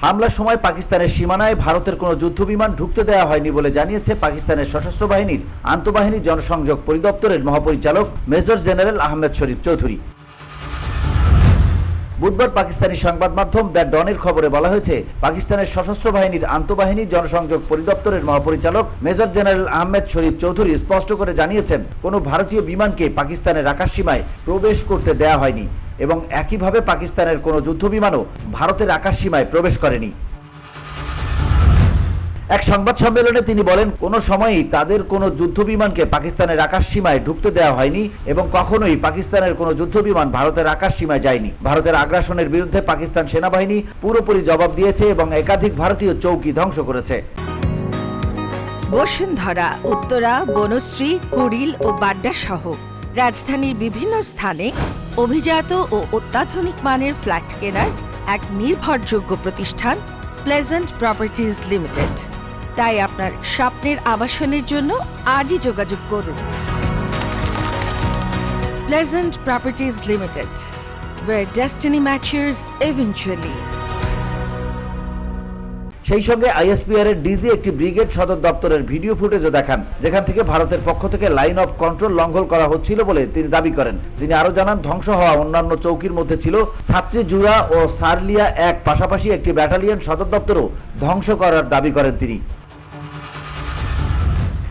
হামলার সময় পাকিস্তানের সীমানায় ভারতের কোনো যুদ্ধবিমান ঢুকতে দেওয়া হয়নি বলে জানিয়েছে পাকিস্তানের সশস্ত্র বাহিনীর আন্তঃবাহিনী জনসংযোগ পরিদপ্তরের মহাপরিচালক মেজর জেনারেল আহমেদ শরীফ চৌধুরী। বুধবার পাকিস্তানি সংবাদ মাধ্যম দ্য ডনের খবরে বলা হয়েছে, পাকিস্তানের সশস্ত্র বাহিনীর আন্তঃবাহিনী জনসংযোগ পরিদপ্তরের মহাপরিচালক মেজর জেনারেল আহমেদ শরীফ চৌধুরী স্পষ্ট করে জানিয়েছেন, কোনো ভারতীয় বিমানকে পাকিস্তানের আকাশসীমায় প্রবেশ করতে দেয়া হয়নি এবং একইভাবে পাকিস্তানের কোনো যুদ্ধবিমানও ভারতের আকাশসীমায় প্রবেশ করেনি। এক সংবাদ সম্মেলনে তিনি বলেন, কোনো সময়ই তাদের কোনো যুদ্ধবিমানকে পাকিস্তানের আকাশসীমায় ঢুকতে দেওয়া হয়নি এবং কখনোই পাকিস্তানের কোনো যুদ্ধবিমান ভারতের আকাশসীমায় যায়নি। ভারতের আগ্রাসনের বিরুদ্ধে পাকিস্তান সেনাবাহিনী পুরোপুরি জবাব দিয়েছে এবং একাধিক ভারতীয় চৌকি ধ্বংস করেছে। বসুন্ধরা, উত্তরা, বনশ্রী, কুড়িল ও বাড্ডা সহ রাজধানীর বিভিন্ন স্থানে অভিজাত ও অত্যাধুনিক মানের ফ্ল্যাট কেনার এক নির্ভরযোগ্য প্রতিষ্ঠান প্লেজেন্ট প্রপার্টিজ লিমিটেড। তাই আপনার স্বপ্নের আবাসনের জন্য আজই যোগাযোগ করুন। Pleasant properties limited, where destiny matches eventually। সেই সঙ্গে আইএসপিআর এর ডিজি একটি ব্রিগেড সদর দপ্তরের ভিডিও ফুটেজও দেখান, যেখান থেকে ভারতের পক্ষ থেকে লাইন অফ কন্ট্রোল লঙ্ঘন করা হচ্ছিল বলে তিনি দাবি করেন। তিনি আরো জানান, ধ্বংস হওয়া অন্যান্য চৌকির মধ্যে ছিল ছাত্রী জুরা ও সারলিয়া এক, পাশাপাশি একটি ব্যাটালিয়ন সদর দপ্তরও ধ্বংস করার দাবি করেন তিনি।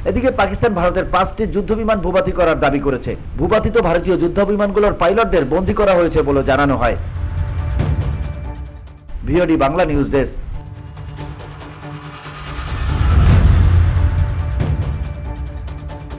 এদিকে পাকিস্তান ভারতের 5টি যুদ্ধবিমান ভূপাতি করার দাবি করেছে। ভূপাতিত ভারতীয় যুদ্ধবিমানগুলোর পাইলটদের বন্দী করা হয়েছে বলে জানানো হয়। VOD Bangla news desk.